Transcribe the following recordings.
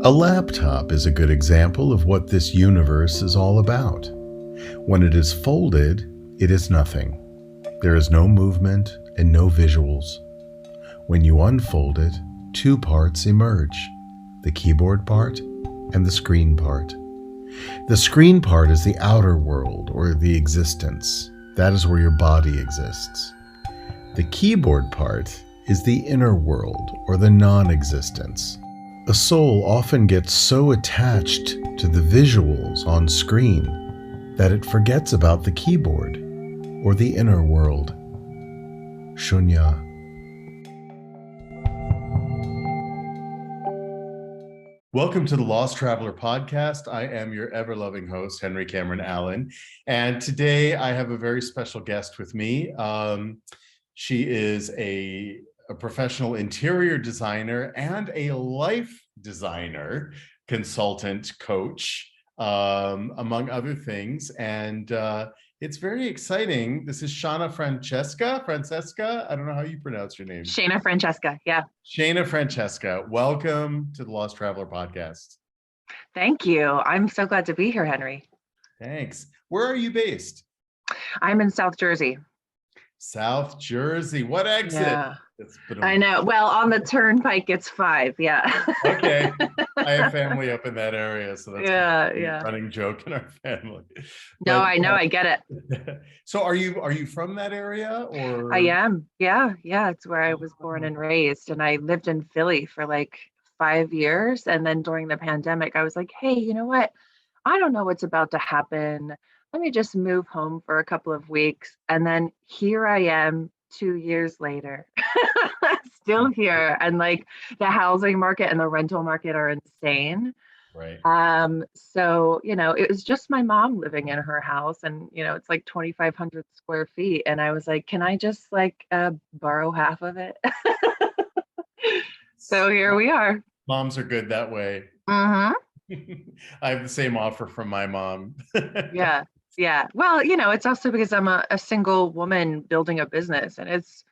A laptop is a good example of what this universe is all about. When it is folded, it is nothing. There is no movement and no visuals. When you unfold it, two parts emerge, the keyboard part and the screen part. The screen part is the outer world or the existence. That is where your body exists. The keyboard part is the inner world or the non-existence. A soul often gets so attached to the visuals on screen that it forgets about the keyboard or the inner world. Shunya. Welcome to the Lost Traveler Podcast. I am your ever-loving host, Henry Cameron Allen. And today I have a very special guest with me. She is a professional interior designer and a life designer, consultant, coach, among other things. And it's very exciting. This is Shana Francesca. I don't know how you pronounce your name. Shana Francesca, yeah. Shana Francesca, welcome to the Lost Traveler Podcast. Thank you. I'm so glad to be here, Henry. Thanks. Where are you based? I'm in South Jersey. South Jersey. What exit? Yeah. I know. Well, on the turnpike, it's 5. Yeah. Okay. I have family up in that area, so that's yeah. Running joke in our family. No, I know. I get it. So are you from that area or? I am. Yeah. It's where I was born and raised. And I lived in Philly for like 5 years. And then during the pandemic, I was like, hey, you know what? I don't know what's about to happen. Let me just move home for a couple of weeks. And then here I am 2 years later, still here. And like the housing market and the rental market are insane. Right. So, it was just my mom living in her house and, it's like 2,500 square feet. And I was like, can I just borrow half of it? So here we are. Moms are good that way. Uh-huh. I have the same offer from my mom. Yeah. Well, it's also because I'm a single woman building a business, and it's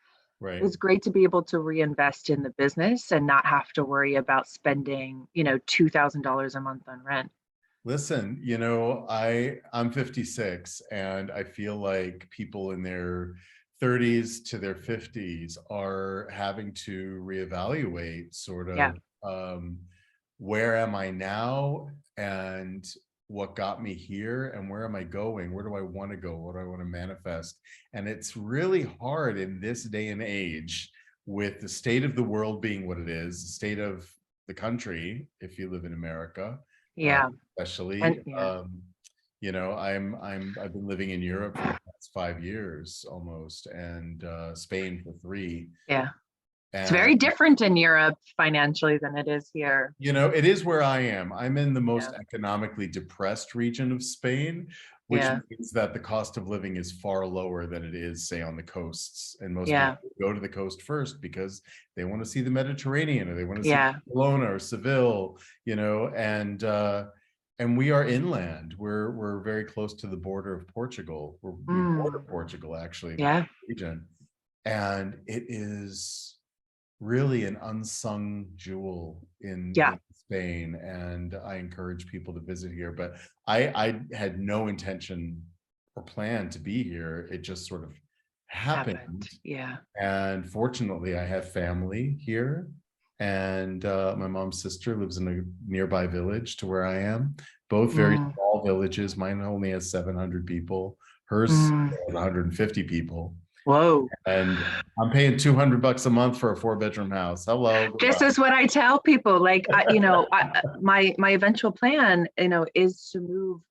great to be able to reinvest in the business and not have to worry about spending, $2,000 a month on rent. Listen, I'm 56 and I feel like people in their 30s to their 50s are having to reevaluate sort of where am I now and what got me here and where am I going? Where do I want to go? What do I want to manifest? And it's really hard in this day and age with the state of the world being what it is, the state of the country, if you live in America, especially. I've been living in Europe for the past 5 years almost, and Spain for 3. Yeah. It's very different in Europe financially than it is here. It is where I am. I'm in the most economically depressed region of Spain, which means that the cost of living is far lower than it is, say, on the coasts. And most people go to the coast first because they want to see the Mediterranean or they want to see Barcelona or Seville, and we are inland. We're very close to the border of Portugal. We're border Portugal, actually. Region. And it is really an unsung jewel in Spain, and I encourage people to visit here. But I had no intention or plan to be here. It just sort of happened. And fortunately, I have family here, and my mom's sister lives in a nearby village to where I am. Both very small villages. Mine only has 700 people. Hers has 150 people. Whoa. And I'm paying $200 a month for a 4-bedroom house. Hello. This is what I tell people. My eventual plan, is to move,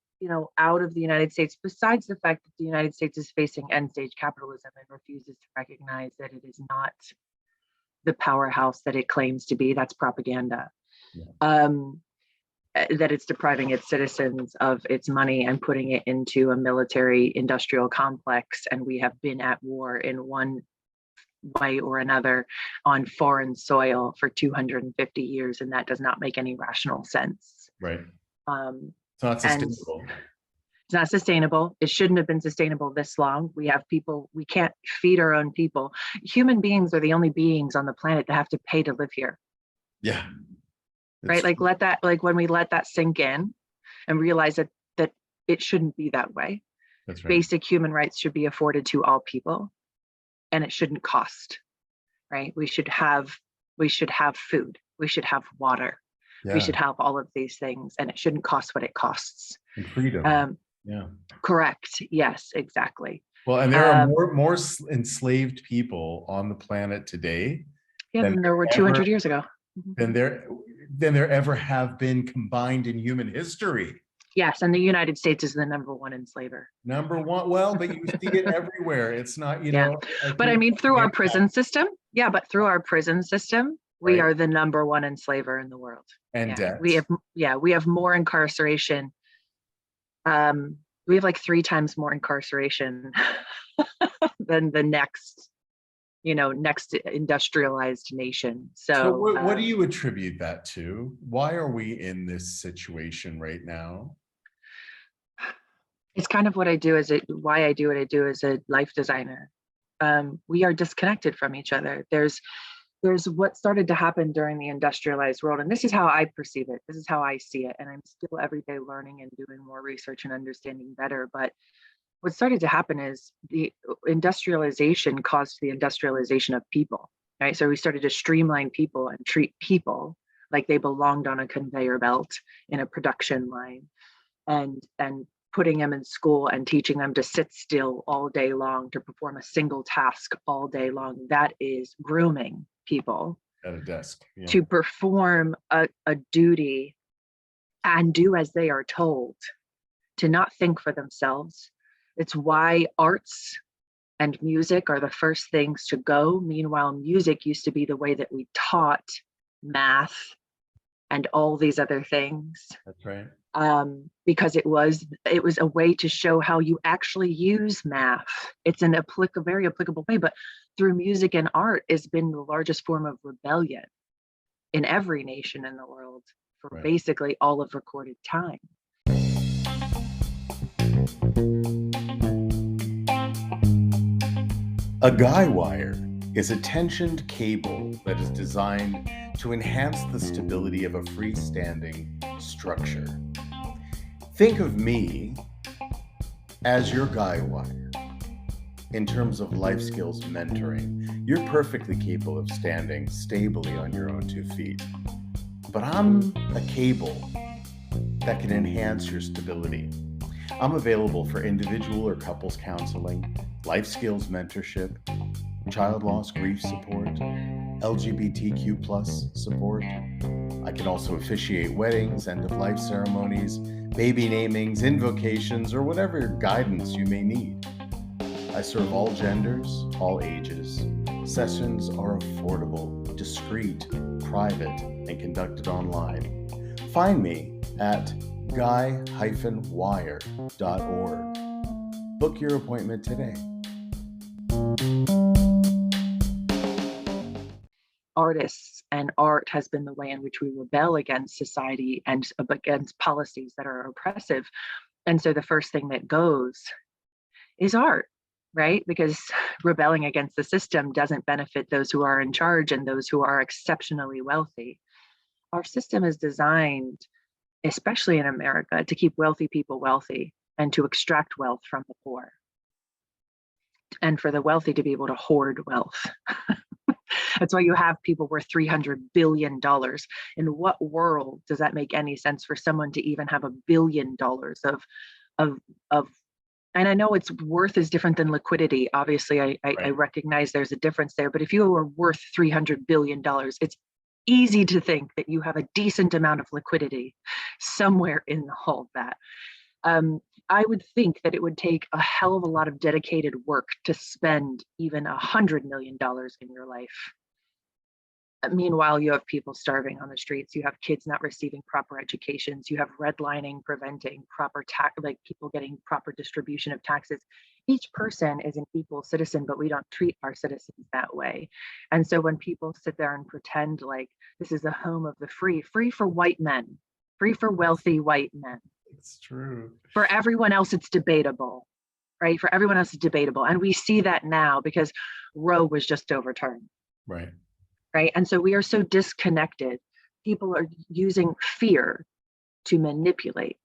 out of the United States, besides the fact that the United States is facing end stage capitalism and refuses to recognize that it is not the powerhouse that it claims to be. That's propaganda. That it's depriving its citizens of its money and putting it into a military industrial complex. And we have been at war in one way or another on foreign soil for 250 years. And that does not make any rational sense. Right. It's not sustainable. It's not sustainable. It shouldn't have been sustainable this long. We have people, we can't feed our own people. Human beings are the only beings on the planet that have to pay to live here. Yeah. right? Like let that, like when we let that sink in and realize that it shouldn't be that way. That's right. Basic human rights should be afforded to all people, and it shouldn't cost, right? We should have food, we should have water, we should have all of these things, and it shouldn't cost what it costs. And freedom. Yeah. Correct. Yes, exactly. Well, and there are more enslaved people on the planet today. Yeah, than there were 200 years ago. Than there ever have been combined in human history. Yes, and the United States is the #1 enslaver. #1. Well, but you see it everywhere. It's not, you know. But I mean, through our prison system. Yeah, but through our prison system, we are the #1 enslaver in the world. And debt. We have more incarceration. We have like 3 times more incarceration than the next industrialized nation. So what do you attribute that to? Why are we in this situation right now? It's kind of what I do why I do what I do as a life designer. We are disconnected from each other. There's what started to happen during the industrialized world, and this is how I perceive it. This is how I see it, and I'm still every day learning and doing more research and understanding better. But what started to happen is the industrialization caused the industrialization of people, right? So we started to streamline people and treat people like they belonged on a conveyor belt in a production line, and putting them in school and teaching them to sit still all day long, to perform a single task all day long. That is grooming people at a desk to perform a duty and do as they are told, to not think for themselves. It's why arts and music are the first things to go. Meanwhile, music used to be the way that we taught math and all these other things. That's right. Because it was a way to show how you actually use math. It's a very applicable way, but through music and art has been the largest form of rebellion in every nation in the world for basically all of recorded time. A guy wire is a tensioned cable that is designed to enhance the stability of a freestanding structure. Think of me as your guy wire. In terms of life skills mentoring, you're perfectly capable of standing stably on your own 2 feet. But I'm a cable that can enhance your stability. I'm available for individual or couples counseling, life skills mentorship, child loss grief support, LGBTQ+ support. I can also officiate weddings, end-of-life ceremonies, baby namings, invocations, or whatever guidance you may need. I serve all genders, all ages. Sessions are affordable, discreet, private, and conducted online. Find me at guy-wire.org. Book your appointment today. Artists and art has been the way in which we rebel against society and against policies that are oppressive. And so the first thing that goes is art, right? Because rebelling against the system doesn't benefit those who are in charge and those who are exceptionally wealthy. Our system is designed, especially in America, to keep wealthy people wealthy and to extract wealth from the poor, and for the wealthy to be able to hoard wealth. That's why you have people worth $300 billion. In what world does that make any sense for someone to even have $1 billion of and I know its worth is different than liquidity. Obviously, I recognize there's a difference there, but if you are worth $300 billion, it's easy to think that you have a decent amount of liquidity somewhere in all of that. I would think that it would take a hell of a lot of dedicated work to spend even $100 million in your life. Meanwhile, you have people starving on the streets. You have kids not receiving proper educations. You have redlining preventing proper tax, like people getting proper distribution of taxes. Each person is an equal citizen, but we don't treat our citizens that way. And so when people sit there and pretend like this is the home of the free for white men, free for wealthy white men. It's true. For everyone else, it's debatable, right? For everyone else, it's debatable. And we see that now because Roe was just overturned. Right. Right. And so we are so disconnected. people are using fear to manipulate,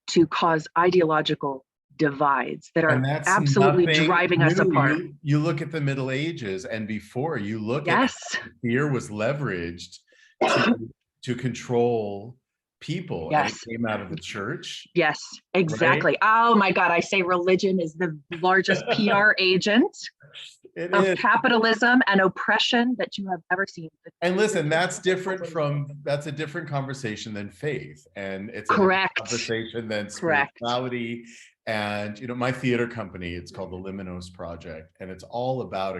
to cause ideological divides that And are that's absolutely nothing driving us new. apart. You look at the Middle Ages and before, you look at Yes. how fear was leveraged to control people, and it Yes. came out of the church. Yes, exactly. Right? Oh my God, I say religion is the largest PR agent It of is. capitalism and oppression that you have ever seen. And listen, that's a different conversation than faith. And it's a different Correct. conversation than Correct. spirituality. And, you know, my theater company, it's called the Liminose Project, and it's all about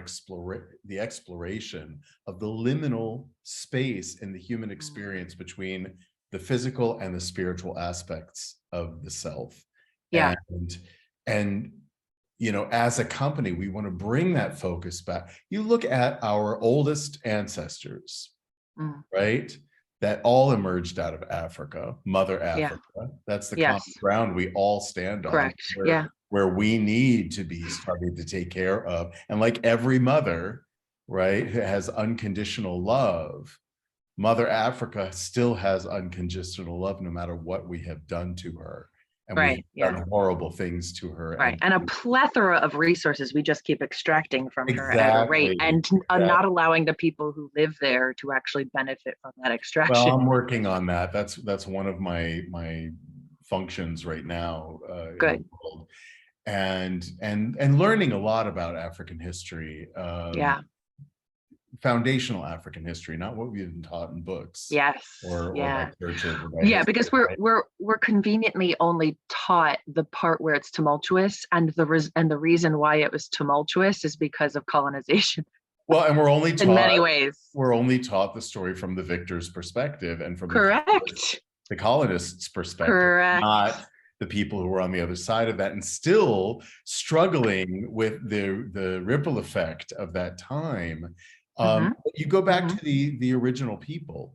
the exploration of the liminal space in the human experience between the physical and the spiritual aspects of the self. Yeah. And you know, as a company, we want to bring that focus back. You look at our oldest ancestors, right? That all emerged out of Africa, Mother Africa. Yeah. That's the Yes. common ground we all stand on. Correct. Yeah. Where we need to be starting to take care of. And like every mother, right, who has unconditional love, Mother Africa still has unconditional love no matter what we have done to her. And right. we've done horrible things to her. Right. And a plethora of resources we just keep extracting from her at a rate, and not allowing the people who live there to actually benefit from that extraction. Well, I'm working on that. That's one of my functions right now. Good. In the world. And learning a lot about African history. Yeah. Foundational African history, not what we've been taught in books. Yes. Or by churches. Or by history, because we're conveniently only taught the part where it's tumultuous, and the reason why it was tumultuous is because of colonization. Well, and we're only taught, in many ways. We're only taught the story from the victor's perspective and from the colonists' perspective, not the people who were on the other side of that and still struggling with the ripple effect of that time. You go back to the original people,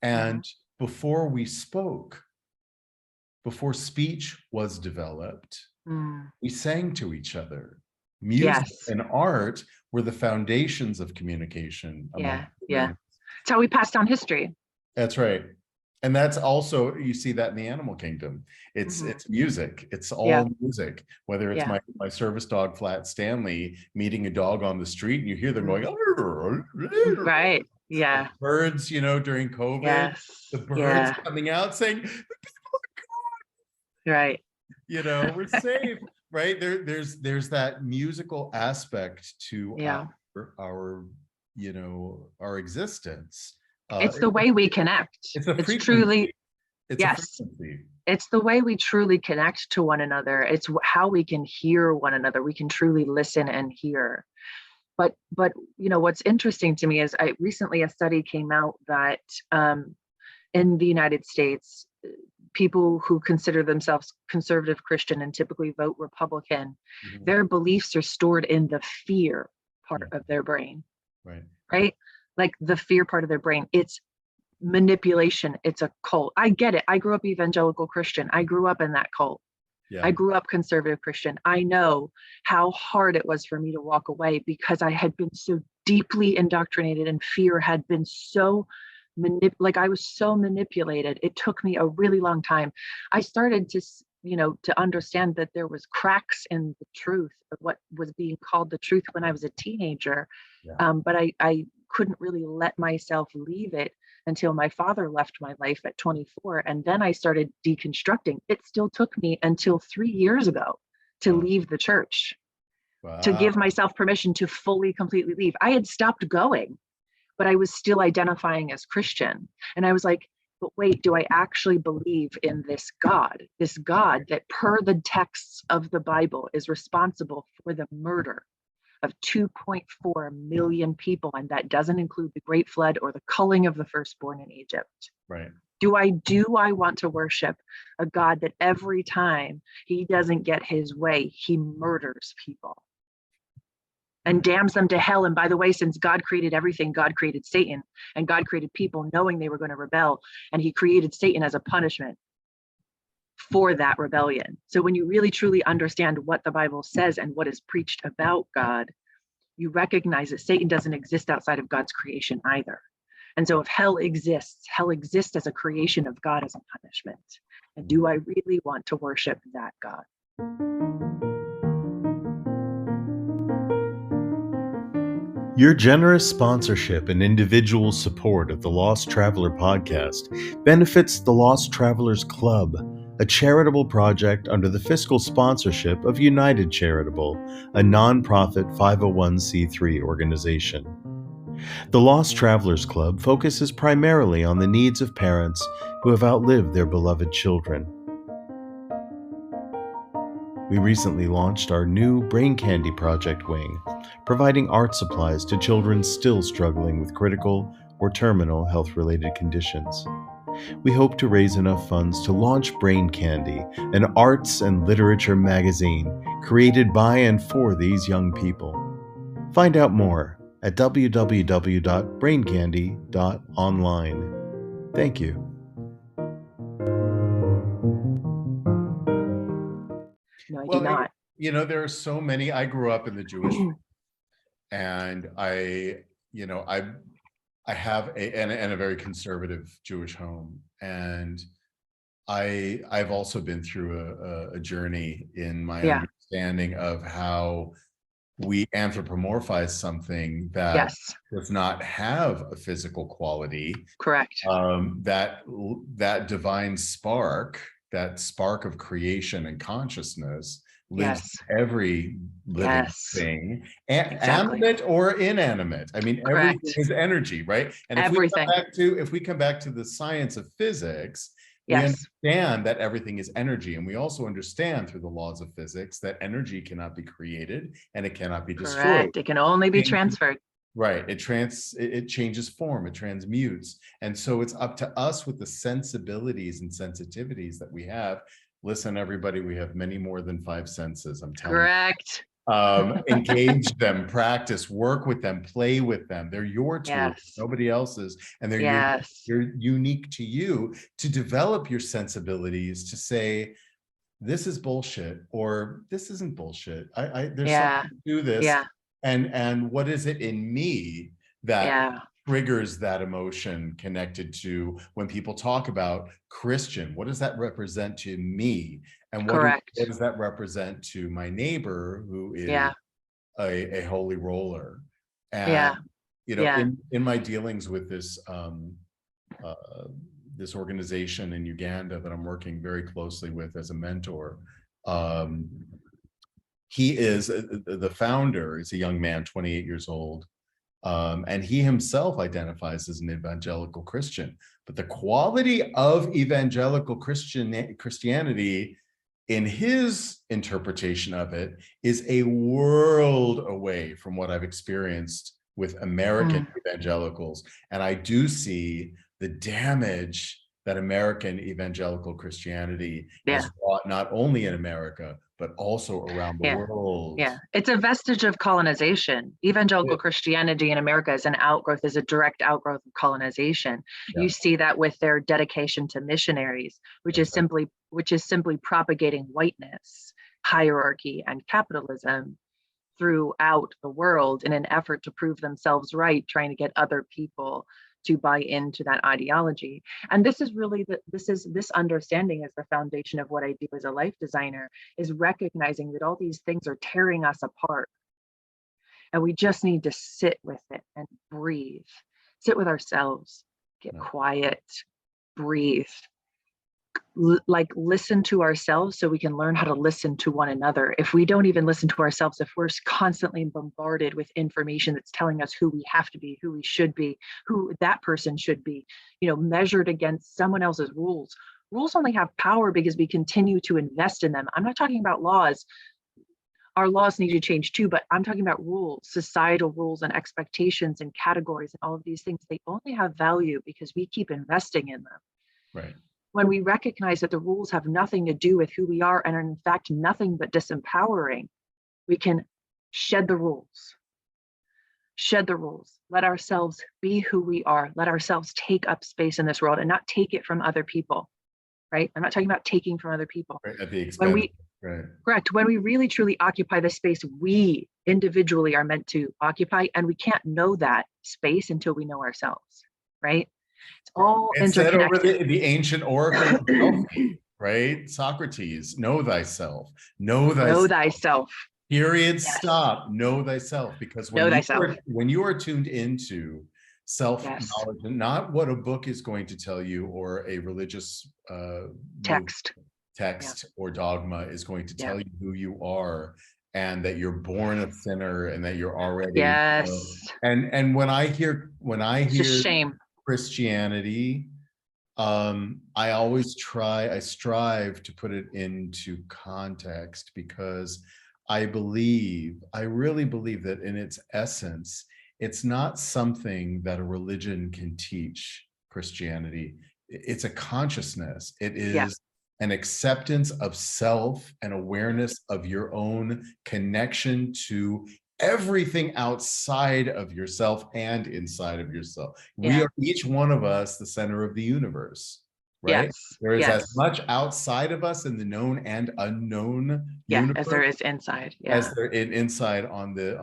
and before we spoke, before speech was developed, we sang to each other. Music and art were the foundations of communication. Yeah. It's how we passed down history. That's right. And that's also, you see that in the animal kingdom. It's music. It's all music. Whether it's my service dog, Flat Stanley, meeting a dog on the street, and you hear them going, right. Yeah. The birds, you know, during COVID, the birds coming out saying, the people are gone. Right. You know, we're safe. Right. There's that musical aspect to our, you know, our existence. It's the way we connect. It's truly, it's the way we truly connect to one another. It's how we can hear one another. We can truly listen and hear. But you know, what's interesting to me is recently a study came out that in the United States, people who consider themselves conservative Christian and typically vote Republican, their beliefs are stored in the fear part of their brain. Right? Like the fear part of their brain. It's manipulation. It's a cult. I get it. I grew up evangelical Christian. I grew up in that cult. I grew up conservative Christian. I know how hard it was for me to walk away because I had been so deeply indoctrinated, and fear had been so I was so manipulated. It took me a really long time. I started to, you know, to understand that there was cracks in the truth of what was being called the truth when I was a teenager. But I couldn't really let myself leave it until my father left my life at 24. And then I started deconstructing. It still took me until 3 years ago to leave the church, to give myself permission to fully, completely leave. I had stopped going, but I was still identifying as Christian. And I was like, but wait, do I actually believe in this God that per the texts of the Bible is responsible for the murder of 2.4 million people, and that doesn't include the Great Flood or the culling of the firstborn in Egypt. Right. Do I want to worship a God that every time he doesn't get his way, he murders people and damns them to hell? And by the way, since God created everything, God created Satan, and God created people knowing they were going to rebel, and he created Satan as a punishment for that rebellion. So when you really truly understand what the Bible says and what is preached about God, you recognize that Satan doesn't exist outside of God's creation either. And so if hell exists as a creation of God as a punishment. And do I really want to worship that God? Your generous sponsorship and individual support of the Lost Traveler podcast benefits the Lost Travelers Club, a charitable project under the fiscal sponsorship of United Charitable, a nonprofit 501c3 organization. The Lost Travelers Club focuses primarily on the needs of parents who have outlived their beloved children. We recently launched our new Brain Candy Project wing, providing art supplies to children still struggling with critical or terminal health-related conditions. We hope to raise enough funds to launch Brain Candy, an arts and literature magazine created by and for these young people. Find out more at www.braincandy.online. Thank you. No, I do not. There are so many. I grew up in the Jewish and I have a very conservative Jewish home, and I've also been through a journey in my understanding of how we anthropomorphize something that does not have a physical quality. Correct. That divine spark, that spark of creation and consciousness lives in every living thing, animate or inanimate. I mean, everything is energy, right? And if we come back to the science of physics, we understand that everything is energy, and we also understand through the laws of physics that energy cannot be created and it cannot be destroyed. Correct. It can only be transferred. Right. It changes form, it transmutes. And so it's up to us with the sensibilities and sensitivities that we have. Listen, everybody, we have many more than 5 senses. I'm telling you. Correct. Engage them, practice, work with them, play with them. They're your tools, nobody else's, and they're unique to you to develop your sensibilities to say, this is bullshit, or this isn't bullshit. There's something to do this. And what is it in me that triggers that emotion connected to when people talk about Christian? What does that represent to me? And what does that represent to my neighbor who is a holy roller? And in my dealings with this this organization in Uganda that I'm working very closely with as a mentor, he is the founder is a young man, 28 years old. And he himself identifies as an evangelical Christian. But the quality of evangelical Christianity in his interpretation of it is a world away from what I've experienced with American evangelicals. And I do see the damage that American evangelical Christianity has wrought, not only in America, but also around the world. Yeah, it's a vestige of colonization. Evangelical Christianity in America is a direct outgrowth of colonization. You see that with their dedication to missionaries, which is simply propagating whiteness, hierarchy, and capitalism throughout the world in an effort to prove themselves right, trying to get other people to buy into that ideology. And this is really this understanding is the foundation of what I do as a life designer, is recognizing that all these things are tearing us apart. And we just need to sit with it and breathe, sit with ourselves, get quiet, breathe, listen to ourselves so we can learn how to listen to one another. If we don't even listen to ourselves, if we're constantly bombarded with information that's telling us who we have to be, who we should be, who that person should be, measured against someone else's rules. Rules only have power because we continue to invest in them. I'm not talking about laws. Our laws need to change too, but I'm talking about rules, societal rules and expectations and categories and all of these things. They only have value because we keep investing in them. Right. When we recognize that the rules have nothing to do with who we are and are in fact nothing but disempowering, we can shed the rules. Let ourselves be who we are. Let ourselves take up space in this world and not take it from other people, right? I'm not talking about taking from other people. Right, at the expense. Correct. When we really truly occupy the space we individually are meant to occupy, and we can't know that space until we know ourselves. right? It's all It said over interconnected. the ancient oracle of Delphi, right? Socrates, know thyself, know Know thyself. thyself. Period. Yes. Stop. Know thyself. Because Know thyself. when you are tuned into Yes. self-knowledge, and not what a book is going to tell you, or a religious Text. text or dogma is going to Yeah. tell you who you are, and that you're born a sinner, and that you're already, Yes. and when I hear It's just shame. Christianity, I strive to put it into context, because I really believe that in its essence, it's not something that a religion can teach. Christianity, it's a consciousness. It is an acceptance of self and awareness of your own connection to everything outside of yourself and inside of yourself. We are, each one of us, the center of the universe, right? Yes. There is as much outside of us in the known and unknown universe as there is inside. as there is inside on the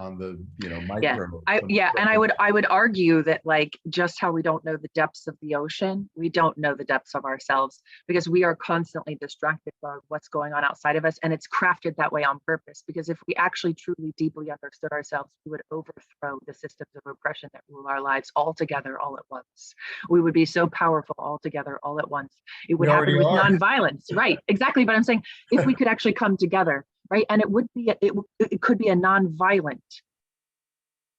micro. And I would argue that, like, just how we don't know the depths of the ocean, we don't know the depths of ourselves, because we are constantly distracted by what's going on outside of us, and it's crafted that way on purpose. Because if we actually truly deeply understood ourselves, we would overthrow the systems of oppression that rule our lives altogether, all at once. We would be so powerful all together, all at once. It would happen with nonviolence, right? Exactly. But I'm saying, if we could actually come together, right, and it could be a nonviolent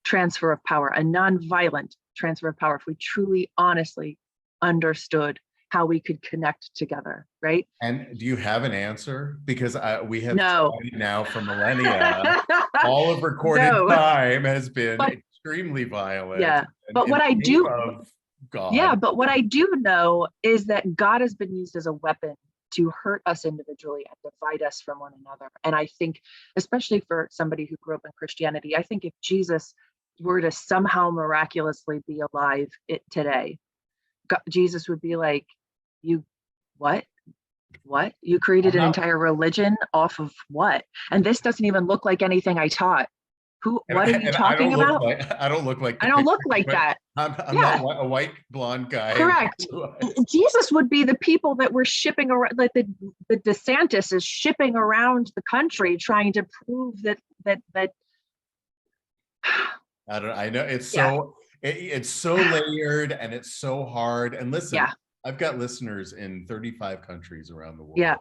transfer of power, a nonviolent transfer of power, if we truly, honestly understood how we could connect together, right? And do you have an answer? Because we have tried now for millennia. All of recorded time has been extremely violent. Yeah, but what I do, but what I do know is that God has been used as a weapon to hurt us individually and divide us from one another. And I think, especially for somebody who grew up in Christianity, I think if Jesus were to somehow miraculously be alive today, Jesus would be like, what? You created an entire religion off of what? And this doesn't even look like anything I taught. What are you talking about? I don't look like that. I'm not a white blonde guy. Correct. Jesus would be the people that we're shipping around, like the DeSantis is shipping around the country trying to prove that. I know it's so it's so layered, and it's so hard. And listen, I've got listeners in 35 countries around the world. Yeah.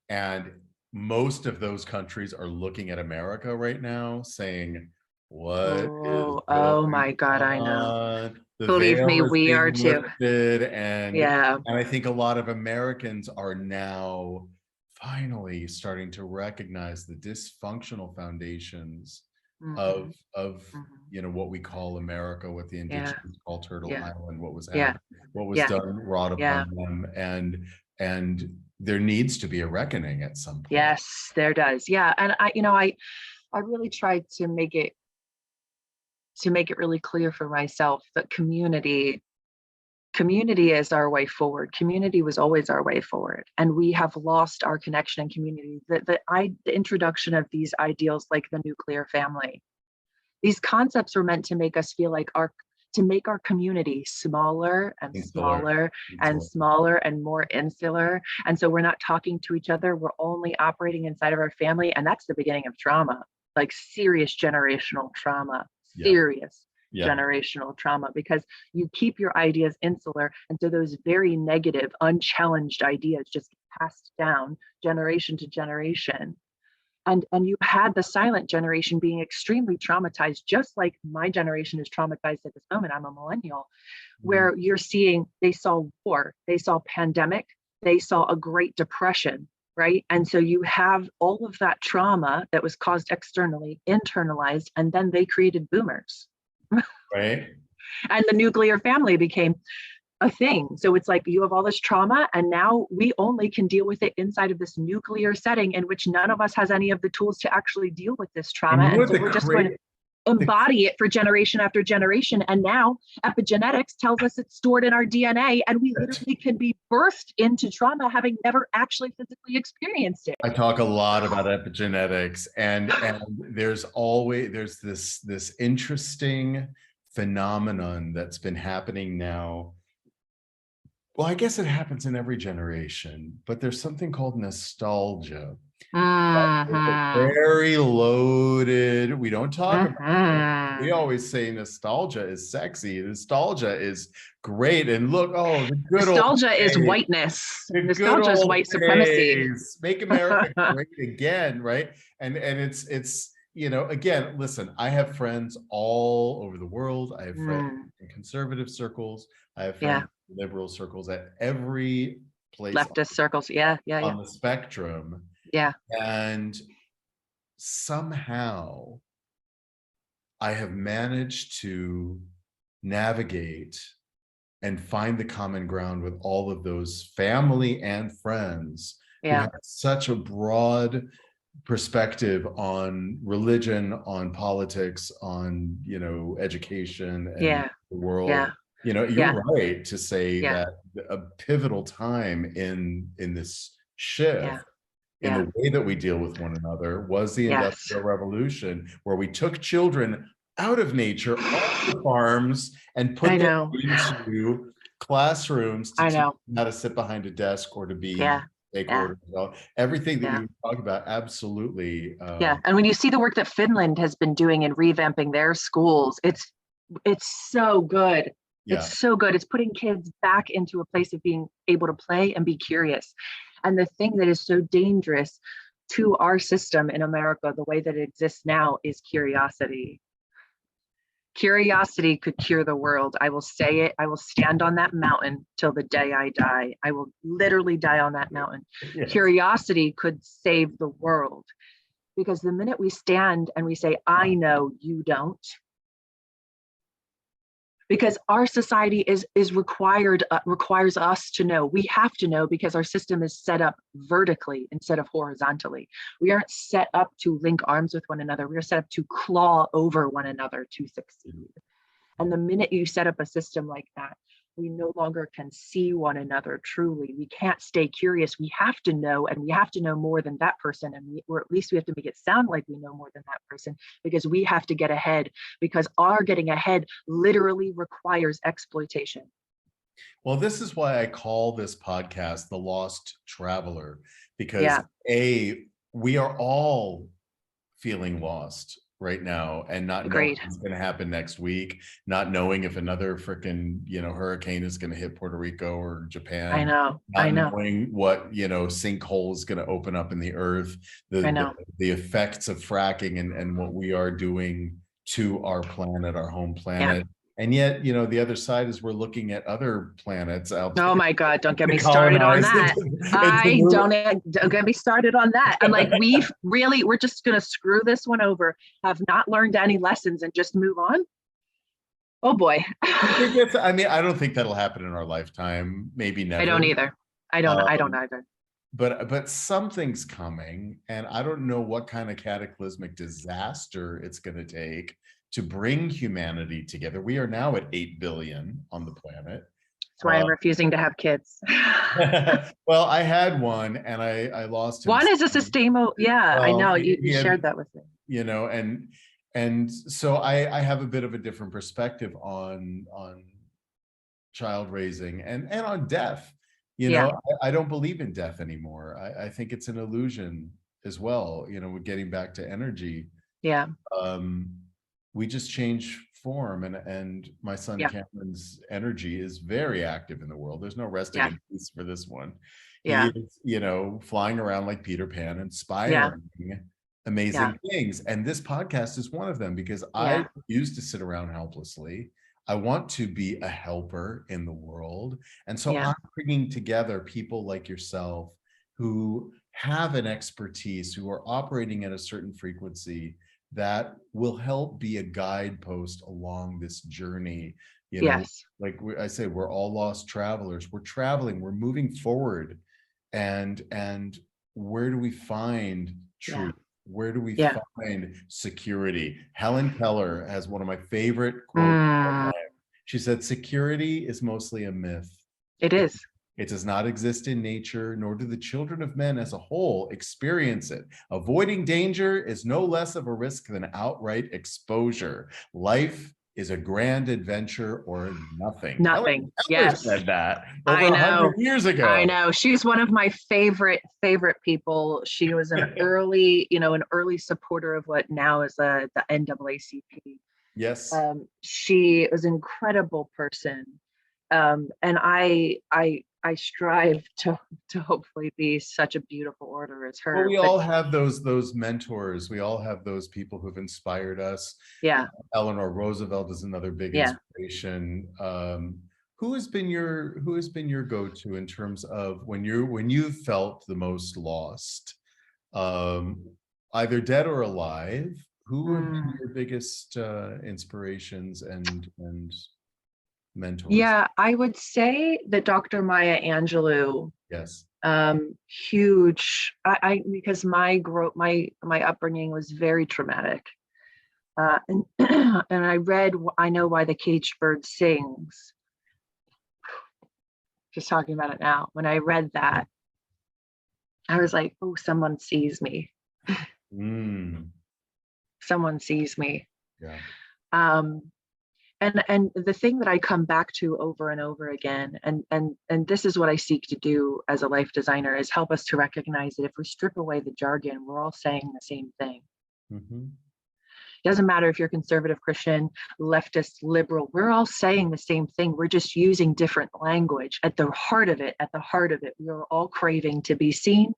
And most of those countries are looking at America right now saying, oh my God, I know. Believe me, we are too. And I think a lot of Americans are now finally starting to recognize the dysfunctional foundations of what we call America, what the indigenous call Turtle Island, what was done, wrought upon them, and there needs to be a reckoning at some point. Yes, there does. Yeah. And I really tried to make it really clear for myself that community is our way forward. Community was always our way forward. And we have lost our connection in community. The introduction of these ideals like the nuclear family, these concepts were meant to make us feel like to make our community smaller and smaller and smaller and more insular. And so we're not talking to each other. We're only operating inside of our family. And that's the beginning of trauma, like serious generational trauma, generational trauma, because you keep your ideas insular. And so those very negative, unchallenged ideas just passed down generation to generation. And you had the silent generation being extremely traumatized, just like my generation is traumatized at this moment. I'm a millennial, where you're seeing, they saw war, they saw pandemic, they saw a Great Depression, right? And so you have all of that trauma that was caused externally, internalized, and then they created boomers. Right. And the nuclear family became a thing. So it's like you have all this trauma, and now we only can deal with it inside of this nuclear setting in which none of us has any of the tools to actually deal with this trauma. And so we're just going to embody it for generation after generation. And now epigenetics tells us it's stored in our DNA, and we literally can be birthed into trauma having never actually physically experienced it. I talk a lot about epigenetics, and there's this interesting phenomenon that's been happening now. Well, I guess it happens in every generation, but there's something called nostalgia. Very loaded. We don't talk about it. We always say nostalgia is sexy. Nostalgia is great. And look, oh, the good nostalgia old is days. whiteness. The Nostalgia is white supremacy. Days. Make America great again, right? And it's you know, again, listen, I have friends all over the world. I have friends in conservative circles. I have friends in liberal circles, at every place. Leftist circles. Yeah. On the spectrum. Yeah. And somehow I have managed to navigate and find the common ground with all of those family and friends who have such a broad perspective on religion, on politics, on, you know, education and the world. You know, you're right to say that a pivotal time in this shift in the way that we deal with one another was the Industrial Revolution, where we took children out of nature, off the farms, and put them into classrooms to teach them how to sit behind a desk or to be take orders. Everything that you talk about, absolutely. And when you see the work that Finland has been doing in revamping their schools, it's so good. It's so good. It's putting kids back into a place of being able to play and be curious. And the thing that is so dangerous to our system in America, the way that it exists now, is curiosity. Curiosity could cure the world. I will say it. I will stand on that mountain till the day I die. I will literally die on that mountain. Curiosity could save the world, because the minute we stand and we say, I know, you don't, because our society requires us to know. We have to know, because our system is set up vertically instead of horizontally. We aren't set up to link arms with one another. We are set up to claw over one another to succeed. And the minute you set up a system like that, we no longer can see one another truly. We can't stay curious. We have to know, and we have to know more than that person, or at least we have to make it sound like we know more than that person, because we have to get ahead, because our getting ahead literally requires exploitation. Well, this is why I call this podcast The Lost Traveler, because we are all feeling lost right now, and not knowing what's going to happen next week, not knowing if another freaking, you know, hurricane is going to hit Puerto Rico or Japan. I know. Knowing what, you know, sinkhole is going to open up in the earth, the effects of fracking and what we are doing to our planet, our home planet. And yet, you know, the other side is we're looking at other planets out there. Oh my God, don't get me started on that. Don't get me started on that. I'm like, we're just going to screw this one over, have not learned any lessons, and just move on. Oh boy. I mean, I don't think that'll happen in our lifetime. Maybe never. I don't either. I don't either. But something's coming, and I don't know what kind of cataclysmic disaster it's going to take to bring humanity together. We are now at 8 billion on the planet. That's why I'm refusing to have kids. Well, I had one, and I lost him. One is a sustainable. Yeah, I know. You shared that with me. You know, and so I have a bit of a different perspective on child raising and on death. You know, I don't believe in death anymore. I think it's an illusion as well. You know, we're getting back to energy. Yeah. We just change form, and my son Cameron's energy is very active in the world. There's no resting in peace for this one. He is, you know, flying around like Peter Pan, inspiring amazing things. And this podcast is one of them, because I used to sit around helplessly. I want to be a helper in the world. And so I'm bringing together people like yourself who have an expertise, who are operating at a certain frequency that will help be a guidepost along this journey. You know, like I say, we're all lost travelers. We're traveling, we're moving forward. And where do we find truth? Where do we find security? Helen Keller has one of my favorite quotes. She said, security is mostly a myth. It is. It does not exist in nature, nor do the children of men as a whole experience it. Avoiding danger is no less of a risk than outright exposure. Life is a grand adventure or nothing. Nothing. Keller Yes. said that I over know. 100 years ago. I know. She's one of my favorite people. She was an early supporter of what now is the NAACP. Yes. She was an incredible person. And I strive to hopefully be such a beautiful order as her. Well, we all have those mentors. We all have those people who've inspired us. Yeah. Eleanor Roosevelt is another big inspiration. Who has been your go-to in terms of when you felt the most lost, either dead or alive? Who have been your biggest inspirations and mentors? Yeah, I would say that Dr. Maya Angelou. Yes. Huge. Because my upbringing was very traumatic. And and I read I Know Why the Caged Bird Sings. Just talking about it now. When I read that, I was like, oh, someone sees me. Someone sees me. Yeah. And the thing that I come back to over and over again, and this is what I seek to do as a life designer, is help us to recognize that if we strip away the jargon, we're all saying the same thing. It doesn't matter if you're conservative, Christian, leftist, liberal, we're all saying the same thing. We're just using different language. At the heart of it, we are all craving to be seen,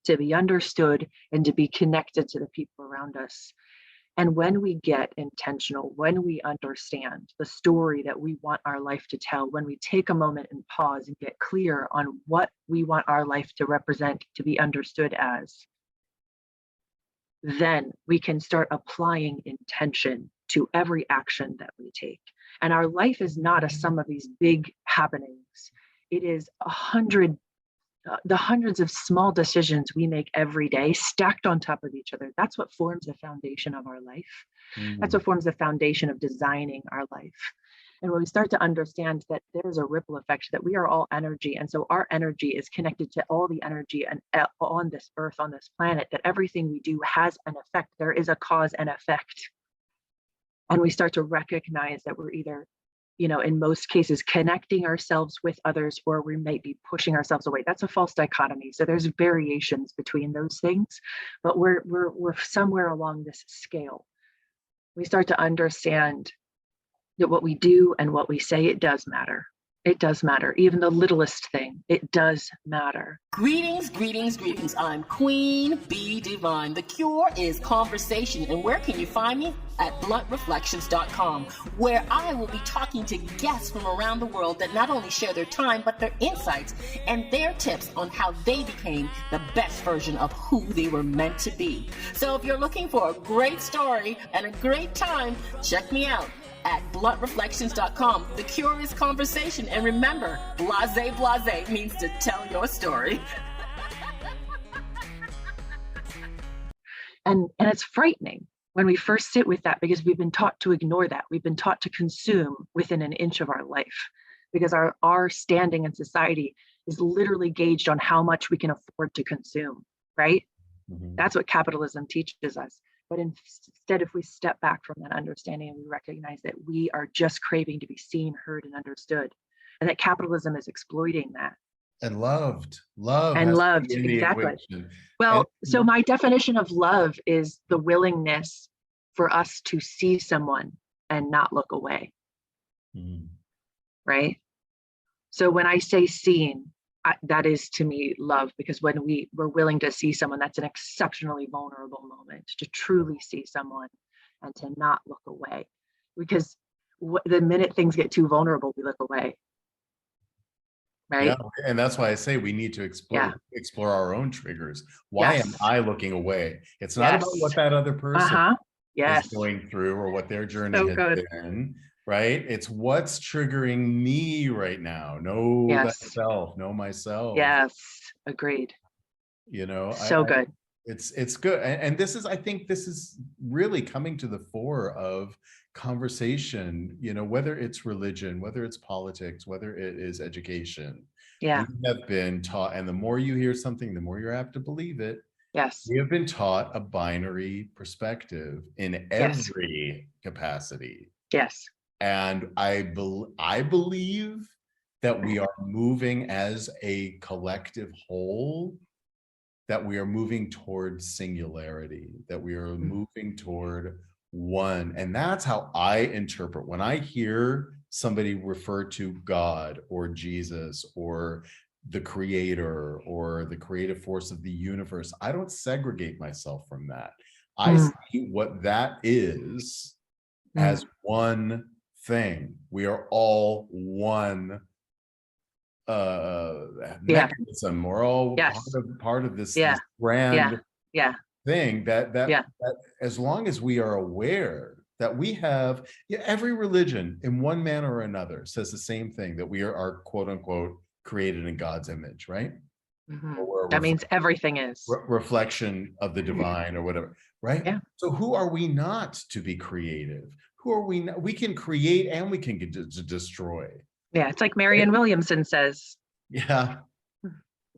to be understood, and to be connected to the people around us. And when we get intentional, when we understand the story that we want our life to tell, when we take a moment and pause and get clear on what we want our life to represent, to be understood as, then we can start applying intention to every action that we take. And our life is not a sum of these big happenings. It is the hundreds of small decisions we make every day stacked on top of each other. That's what forms the foundation of our life. That's what forms the foundation of designing our life. And when we start to understand that there's a ripple effect, that we are all energy, and so our energy is connected to all the energy and on this earth, on this planet, that everything we do has an effect. There is a cause and effect. And we start to recognize that we're either, in most cases, connecting ourselves with others, or we might be pushing ourselves away. That's a false dichotomy. So there's variations between those things, but we're somewhere along this scale. We start to understand that what we do and what we say, it does matter. It does matter. Even the littlest thing, it does matter. Greetings, greetings, greetings. I'm Queen Bee Divine. The Cure is conversation. And where can you find me? At bluntreflections.com, where I will be talking to guests from around the world that not only share their time, but their insights and their tips on how they became the best version of who they were meant to be. So if you're looking for a great story and a great time, check me out at bluntreflections.com. The Cure is conversation. And remember, blase means to tell your story. And it's frightening when we first sit with that, because we've been taught to ignore that. We've been taught to consume within an inch of our life, because our standing in society is literally gauged on how much we can afford to consume, right? That's what capitalism teaches us. But instead, if we step back from that understanding and we recognize that we are just craving to be seen, heard, and understood, and that capitalism is exploiting that. And loved. Exactly. Well, so my definition of love is the willingness for us to see someone and not look away. Right? So when I say seen, that is to me love, because when we're willing to see someone, that's an exceptionally vulnerable moment, to truly see someone and to not look away. Because the minute things get too vulnerable, we look away. Right. Yeah, and that's why I say we need to explore our own triggers. Why am I looking away? It's not about what that other person is going through or what their journey has been. Right? It's what's triggering me right now. Know myself. Yes, agreed. Good. It's good. And this is, I think this is really coming to the fore of conversation, whether it's religion, whether it's politics, whether it is education. We have been taught, and the more you hear something, the more you're apt to believe it. Yes. We have been taught a binary perspective in every capacity. Yes. And I believe that we are moving as a collective whole, that we are moving towards singularity, that we are moving toward one. And that's how I interpret when I hear somebody refer to God or Jesus or the creator or the creative force of the universe. I don't segregate myself from that. I see what that is as one thing. We are all one mechanism. We're all part of this grand thing that as long as we are aware that we have, every religion in one manner or another says the same thing, that we are quote unquote created in God's image, right? That means everything is reflection of the divine or whatever, right? Yeah. So who are we not to be creative? Who are we not? We can create and we can destroy. Yeah, it's like Marianne Williamson says. Yeah.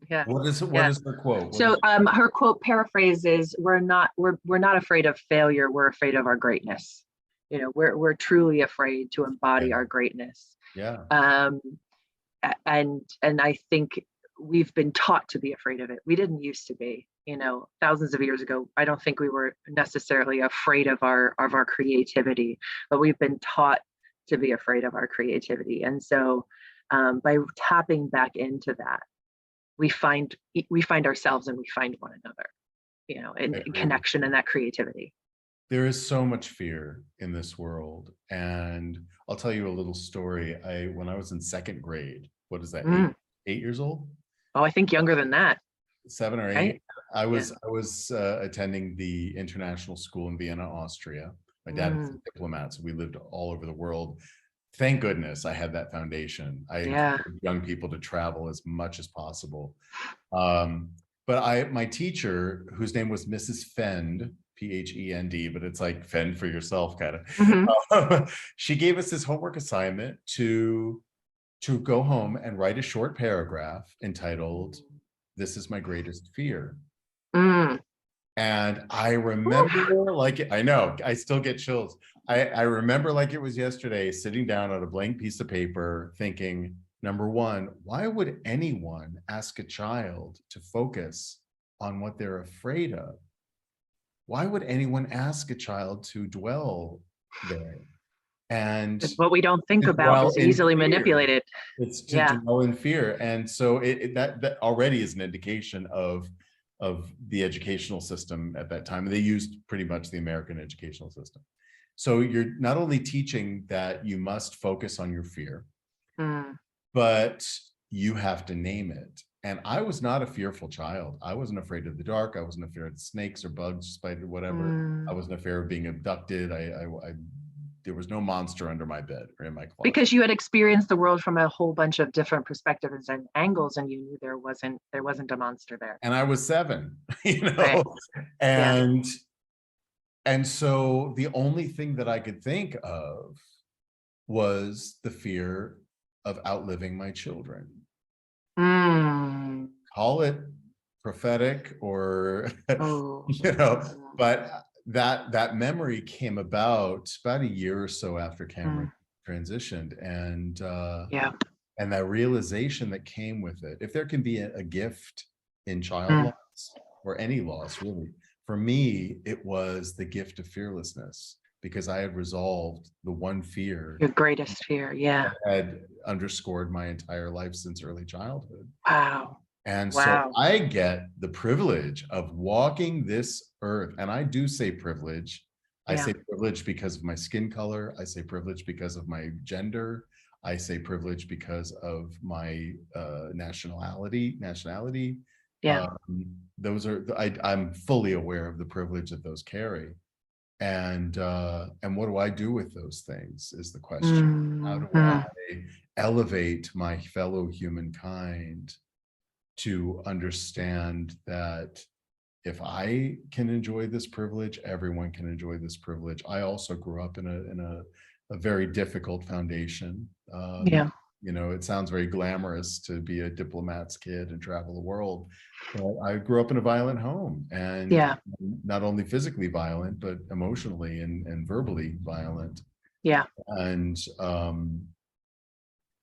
Yeah. What is her quote? So her quote paraphrase is, we're not afraid of failure, we're afraid of our greatness. You know, we're truly afraid to embody our greatness. Yeah. And I think we've been taught to be afraid of it. We didn't used to be, you know, thousands of years ago. I don't think we were necessarily afraid of our creativity, but we've been taught to be afraid of our creativity. And so by tapping back into that, we find ourselves and we find one another, you know, in connection and that creativity. There is so much fear in this world. And I'll tell you a little story. When I was in second grade, what is that, 8 years old? Oh, I think younger than that. 7 or 8. Right? I was attending the international school in Vienna, Austria. My dad was a diplomat, so we lived all over the world. Thank goodness I had that foundation. I encourage young people to travel as much as possible. But my teacher, whose name was Mrs. Fend, P-H-E-N-D, but it's like fend for yourself kind of. She gave us this homework assignment to go home and write a short paragraph entitled, "This is my greatest fear." And I remember I know, I still get chills. I remember like it was yesterday, sitting down on a blank piece of paper thinking, number one, why would anyone ask a child to focus on what they're afraid of? Why would anyone ask a child to dwell there? And what we don't think about is easily manipulated. It's to dwell in fear. And so that already is an indication of the educational system at that time. They used pretty much the American educational system. So you're not only teaching that you must focus on your fear, but you have to name it. And I was not a fearful child. I wasn't afraid of the dark. I wasn't afraid of snakes or bugs, spider, whatever. I wasn't afraid of being abducted. There was no monster under my bed or in my closet. Because you had experienced the world from a whole bunch of different perspectives and angles, and you knew there wasn't a monster there. And I was 7, you know, right. And so the only thing that I could think of was the fear of outliving my children. Call it prophetic or, you know, but that memory came about a year or so after Cameron transitioned, and that realization that came with it. If there can be a gift in child loss or any loss, really, for me, it was the gift of fearlessness, because I had resolved the one fear, your greatest fear, that had underscored my entire life since early childhood. Wow. And so I get the privilege of walking this earth. And I do say privilege. I say privilege because of my skin color. I say privilege because of my gender. I say privilege because of my nationality. Yeah. Those are, I'm fully aware of the privilege that those carry. And what do I do with those things is the question. How do I elevate my fellow humankind to understand that if I can enjoy this privilege, everyone can enjoy this privilege. I also grew up in a very difficult foundation. You know, it sounds very glamorous to be a diplomat's kid and travel the world, but I grew up in a violent home, and not only physically violent, but emotionally and verbally violent. Yeah. And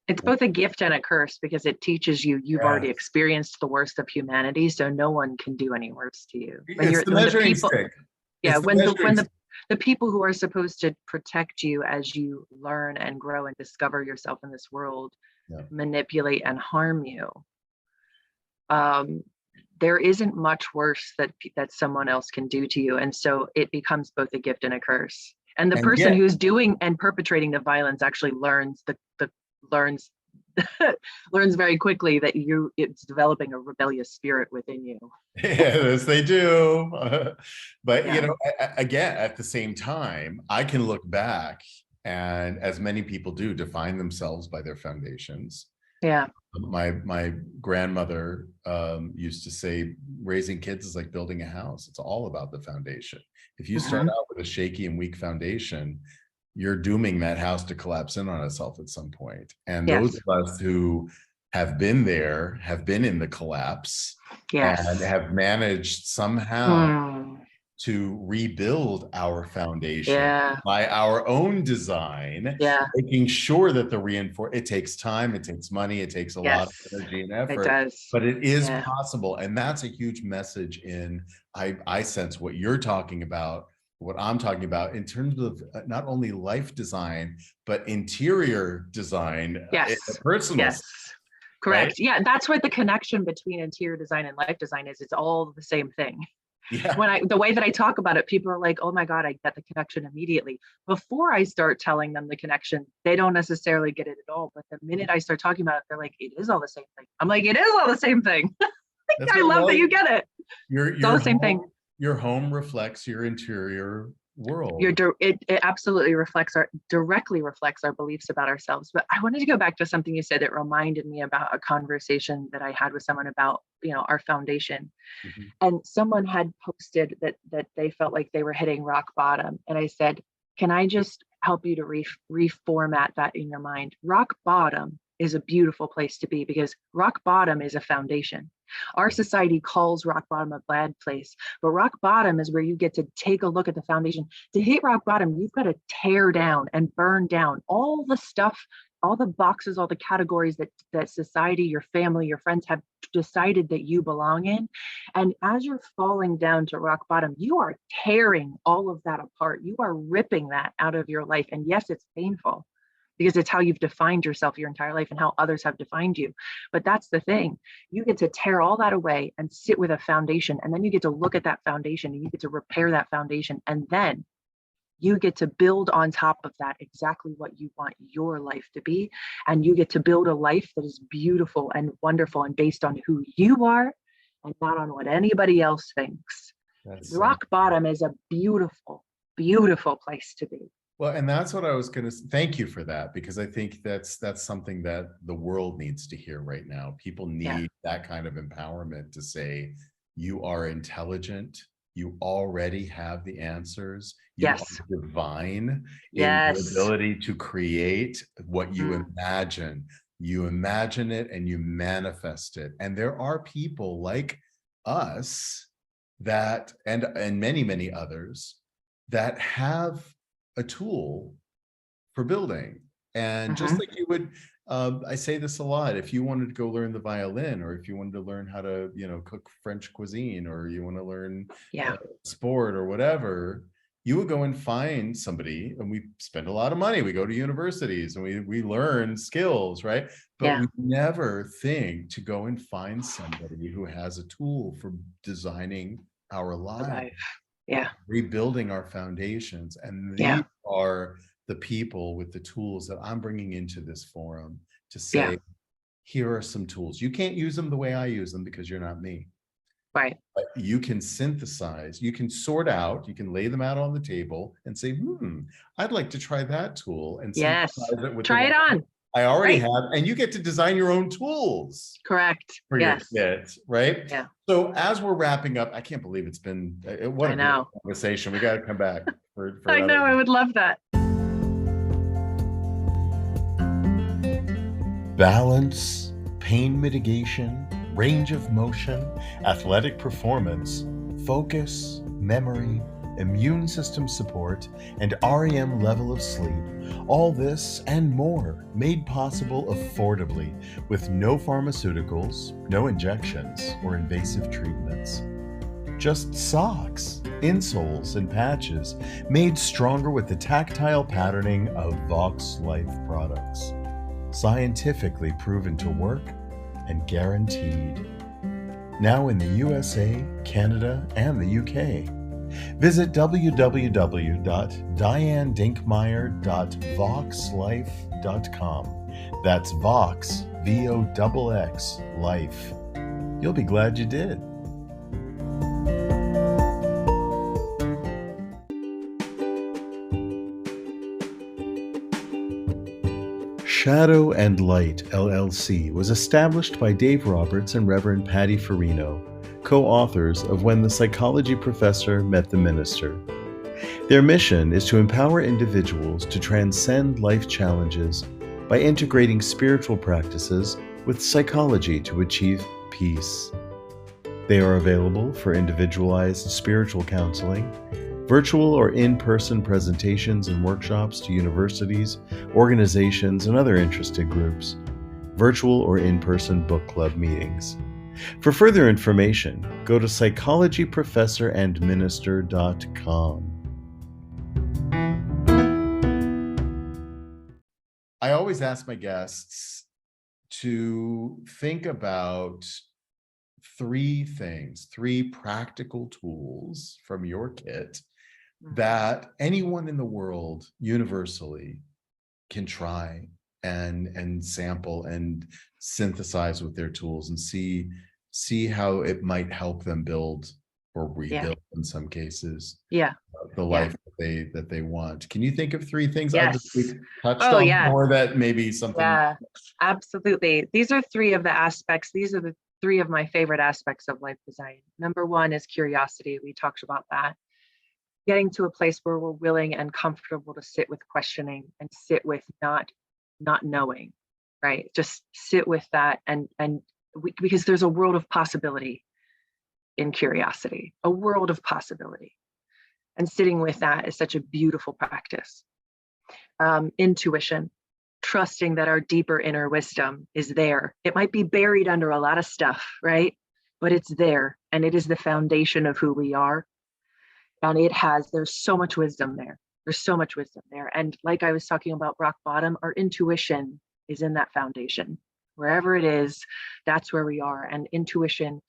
it's both a gift and a curse, because it teaches you've already experienced the worst of humanity, so no one can do any worse to you. It's the measuring stick. Yeah, when the people who are supposed to protect you as you learn and grow and discover yourself in this world manipulate and harm you, there isn't much worse that someone else can do to you. And so it becomes both a gift and a curse. And the person who's doing and perpetrating the violence actually learns learns very quickly that it's developing a rebellious spirit within you. Yes, they do. But again, at the same time, I can look back and, as many people do, define themselves by their foundations. Yeah. My grandmother used to say, raising kids is like building a house. It's all about the foundation. If you start out with a shaky and weak foundation, you're dooming that house to collapse in on itself at some point. And those of us who have been there, have been in the collapse, and have managed somehow to rebuild our foundation by our own design, making sure that it takes time, it takes money, it takes a lot of energy and effort, but it is possible. And that's a huge message I sense what you're talking about, what I'm talking about, in terms of not only life design, but interior design, personal. Correct. Right? Yeah, that's what the connection between interior design and life design is. It's all the same thing. Yeah. The way that I talk about it, people are like, oh my God, I get the connection immediately. Before I start telling them the connection, they don't necessarily get it at all. But the minute I start talking about it, they're like, it is all the same thing. I'm like, it is all the same thing. I love that you get it. It's all the same thing. Your home reflects your interior world. It absolutely directly reflects our beliefs about ourselves. But I wanted to go back to something you said that reminded me about a conversation that I had with someone about, our foundation. And someone had posted that they felt like they were hitting rock bottom. And I said, can I just help you to reformat that in your mind? Rock bottom is a beautiful place to be, because rock bottom is a foundation. Our society calls rock bottom a bad place, but rock bottom is where you get to take a look at the foundation. To hit rock bottom, you've got to tear down and burn down all the stuff, all the boxes, all the categories that society, your family, your friends have decided that you belong in. And as you're falling down to rock bottom, you are tearing all of that apart. You are ripping that out of your life. And yes, it's painful, because it's how you've defined yourself your entire life and how others have defined you. But that's the thing. You get to tear all that away and sit with a foundation. And then you get to look at that foundation and you get to repair that foundation. And then you get to build on top of that exactly what you want your life to be. And you get to build a life that is beautiful and wonderful and based on who you are and not on what anybody else thinks. Rock bottom is a beautiful, beautiful place to be. Well, and that's what I was going to thank you for that, because I think that's something that the world needs to hear right now. People need that kind of empowerment to say, you are intelligent. You already have the answers. You are divine in your ability to create what you imagine. You imagine it and you manifest it. And there are people like us that, and many, many others, that have a tool for building. And just like you would, I say this a lot, if you wanted to go learn the violin, or if you wanted to learn how to, cook French cuisine, or you want to learn sport or whatever, you would go and find somebody, and we spend a lot of money. We go to universities and we learn skills, right? But we never think to go and find somebody who has a tool for designing our life. Rebuilding our foundations. And these are the people with the tools that I'm bringing into this forum to say, here are some tools. You can't use them the way I use them because you're not me. Right. But you can synthesize, you can sort out, you can lay them out on the table and say, I'd like to try that tool and try it on. I already have, and you get to design your own tools. Correct. For your kids, right? Yeah. So as we're wrapping up, I can't believe it's been what a great conversation. We got to come back for I know, I would love that. Balance, pain mitigation, range of motion, athletic performance, focus, memory, immune system support, and REM level of sleep. All this and more made possible affordably with no pharmaceuticals, no injections, or invasive treatments. Just socks, insoles, and patches made stronger with the tactile patterning of Vox Life products. Scientifically proven to work and guaranteed. Now in the USA, Canada, and the UK. Visit www.dianedinkmeyer.voxlife.com. That's Vox, VOXX, Life. You'll be glad you did. Shadow and Light, LLC was established by Dave Roberts and Reverend Patty Farino, co-authors of When the Psychology Professor Met the Minister. Their mission is to empower individuals to transcend life challenges by integrating spiritual practices with psychology to achieve peace. They are available for individualized spiritual counseling, virtual or in-person presentations and workshops to universities, organizations, and other interested groups, virtual or in-person book club meetings. For further information, go to psychologyprofessorandminister.com. I always ask my guests to think about three practical tools from your kit that anyone in the world universally can try and sample and synthesize with their tools and see how it might help them build or rebuild in some cases the life that they want. Can you think of three things I've just touched on more that maybe something? Yeah, absolutely. These are three of the aspects. These are the three of my favorite aspects of life design. Number one is curiosity. We talked about that. Getting to a place where we're willing and comfortable to sit with questioning and sit with not knowing, right? Just sit with that because there's a world of possibility in curiosity, a world of possibility. And sitting with that is such a beautiful practice. Intuition, trusting that our deeper inner wisdom is there. It might be buried under a lot of stuff, right? But it's there, and it is the foundation of who we are. And there's so much wisdom there. There's so much wisdom there. And like I was talking about rock bottom, our intuition is in that foundation. Wherever it is, that's where we are. And intuition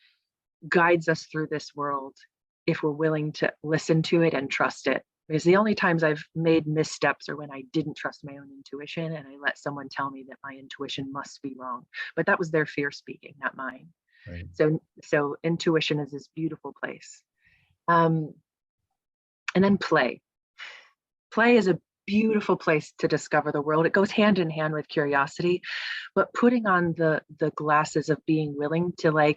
guides us through this world if we're willing to listen to it and trust it. Because the only times I've made missteps are when I didn't trust my own intuition and I let someone tell me that my intuition must be wrong. But that was their fear speaking, not mine. Right. So intuition is this beautiful place. And then play. Play is a beautiful place to discover the world. It goes hand in hand with curiosity, but putting on the glasses of being willing to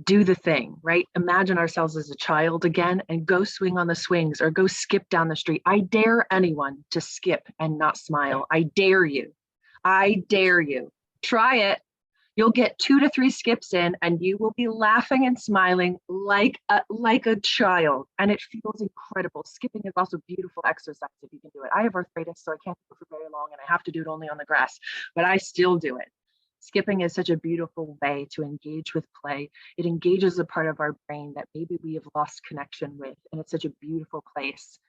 do the thing, right? Imagine ourselves as a child again and go swing on the swings or go skip down the street. I dare anyone to skip and not smile. I dare you. I dare you. Try it. You'll get 2 to 3 skips in and you will be laughing and smiling like a child. And it feels incredible. Skipping is also beautiful exercise if you can do it. I have arthritis, so I can't do it for very long and I have to do it only on the grass, but I still do it. Skipping is such a beautiful way to engage with play. It engages a part of our brain that maybe we have lost connection with. And it's such a beautiful place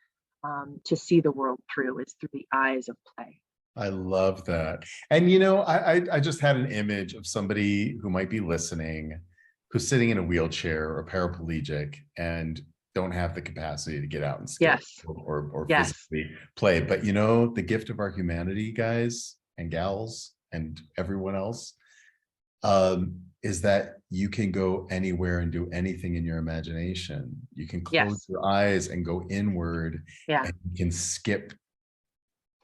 to see the world through, is through the eyes of play. I love that. And, I just had an image of somebody who might be listening, who's sitting in a wheelchair or paraplegic and don't have the capacity to get out and skip or physically play. But, the gift of our humanity, guys and gals, and everyone else, is that you can go anywhere and do anything in your imagination. You can close your eyes and go inward, and you can skip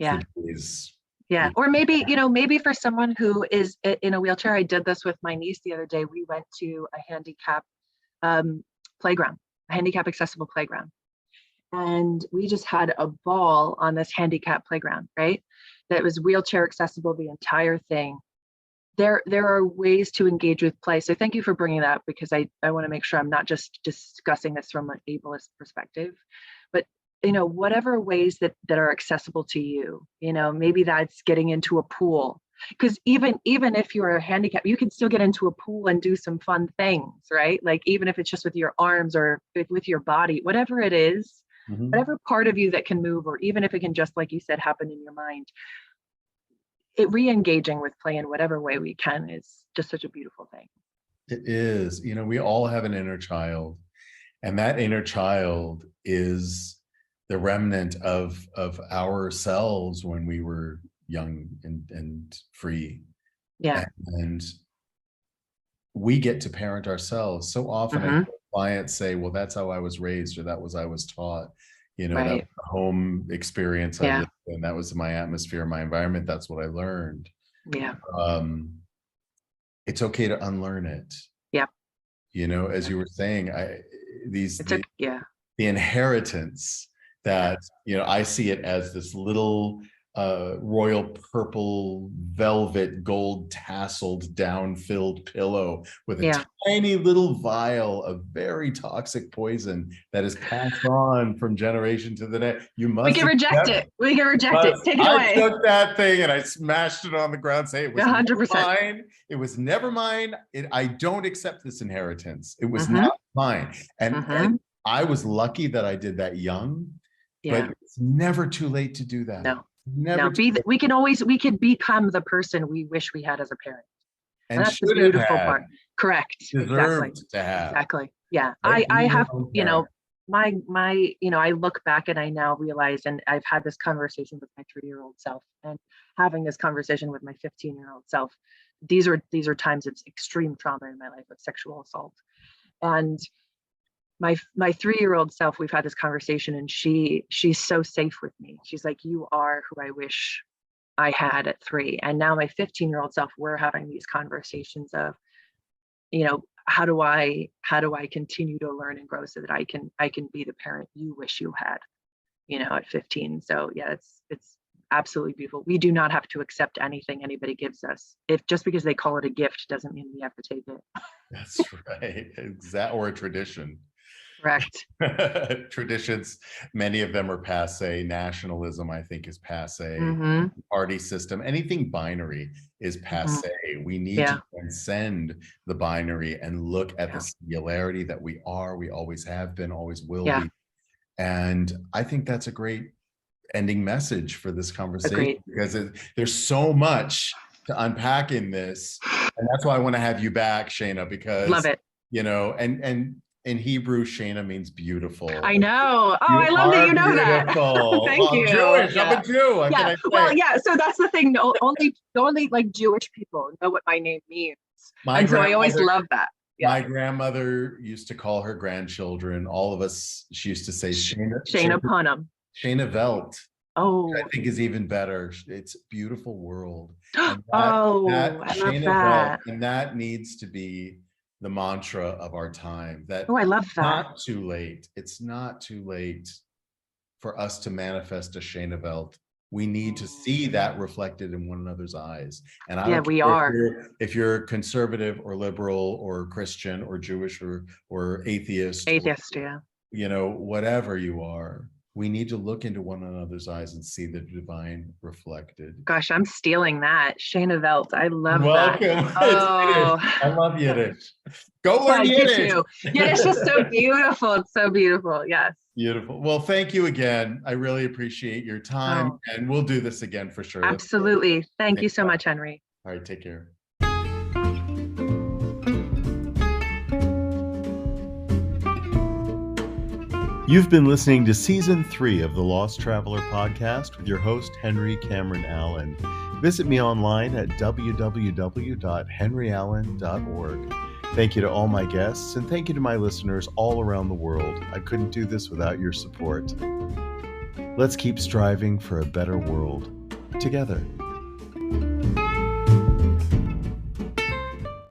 for days. Yeah, or maybe, maybe for someone who is in a wheelchair. I did this with my niece the other day. We went to a handicap playground, a handicap accessible playground. And we just had a ball on this handicap playground, right? That was wheelchair accessible, the entire thing. there are ways to engage with play. So thank you for bringing that up, because I want to make sure I'm not just discussing this from an ableist perspective, but whatever ways that are accessible to you, maybe that's getting into a pool, because even if you're a handicap, you can still get into a pool and do some fun things, right? Like even if it's just with your arms or with your body, whatever it is, whatever part of you that can move, or even if it can just, like you said, happen in your mind, re-engaging with play in whatever way we can is just such a beautiful thing. It is. We all have an inner child, and that inner child is the remnant of ourselves when we were young and free. Yeah. And we get to parent ourselves. So often I clients say, well, that's how I was raised, or that was I was taught. That was the home experience I lived in, that was my atmosphere, my environment, that's what I learned. Yeah. It's okay to unlearn it. Yeah. As you were saying, the inheritance that, I see it as this little royal purple velvet gold tasseled down filled pillow with a tiny little vial of very toxic poison that is passed on from generation to the next. We can reject it. Take it away. I took that thing and I smashed it on the ground, saying it was 100%. never mine. It was never mine. I don't accept this inheritance. It was not mine. And I was lucky that I did that young, but it's never too late to do that. No. We can become the person we wish we had as a parent. And that's the beautiful part. Correct. Deserved to have. Exactly. Yeah. I have, I look back and I now realize, and I've had this conversation with my 3-year-old self, and having this conversation with my 15-year-old self. These are times of extreme trauma in my life, of sexual assault. And my 3-year-old self, we've had this conversation, and she's so safe with me. She's like, you are who I wish I had at 3. And now my 15-year-old self, we're having these conversations of, how do I continue to learn and grow so that I can be the parent you wish you had, at 15. So yeah, it's absolutely beautiful. We do not have to accept anything anybody gives us. If just because they call it a gift doesn't mean we have to take it. That's right. Or a tradition. Correct. Traditions, many of them are passe. Nationalism, I think, is passe. Party system, anything binary is passe. We need to transcend the binary and look at the singularity that we are, we always have been, always will be. And I think that's a great ending message for this conversation, because there's so much to unpack in this. And that's why I want to have you back, Shana, because love it. And in Hebrew, Shana means beautiful. I know. Oh, I love that you know that. Thank you. I'm Jewish. I'm a Jew. So that's the thing. Only like Jewish people know what my name means. So I always love that. My grandmother used to call her grandchildren, all of us, she used to say Shana Punim. Shana Velt. Oh, I think is even better. It's a beautiful world. I love that. And that needs to be the mantra of our time. I love that. Not too late. It's not too late for us to manifest a Shana Velt. We need to see that reflected in one another's eyes. And we are. If you're conservative or liberal or Christian or Jewish or atheist, whatever you are, we need to look into one another's eyes and see the divine reflected. Gosh, I'm stealing that. Shana Velt. I love that. Welcome. I love Yiddish. Go learn Yiddish. Yiddish is so beautiful. It's so beautiful. Yes. Beautiful. Well, thank you again. I really appreciate your time, and we'll do this again for sure. Absolutely. Thank you so much, Henry. All right. Take care. You've been listening to Season 3 of the Lost Traveler podcast with your host, Henry Cameron Allen. Visit me online at www.henryallen.org. Thank you to all my guests, and thank you to my listeners all around the world. I couldn't do this without your support. Let's keep striving for a better world together.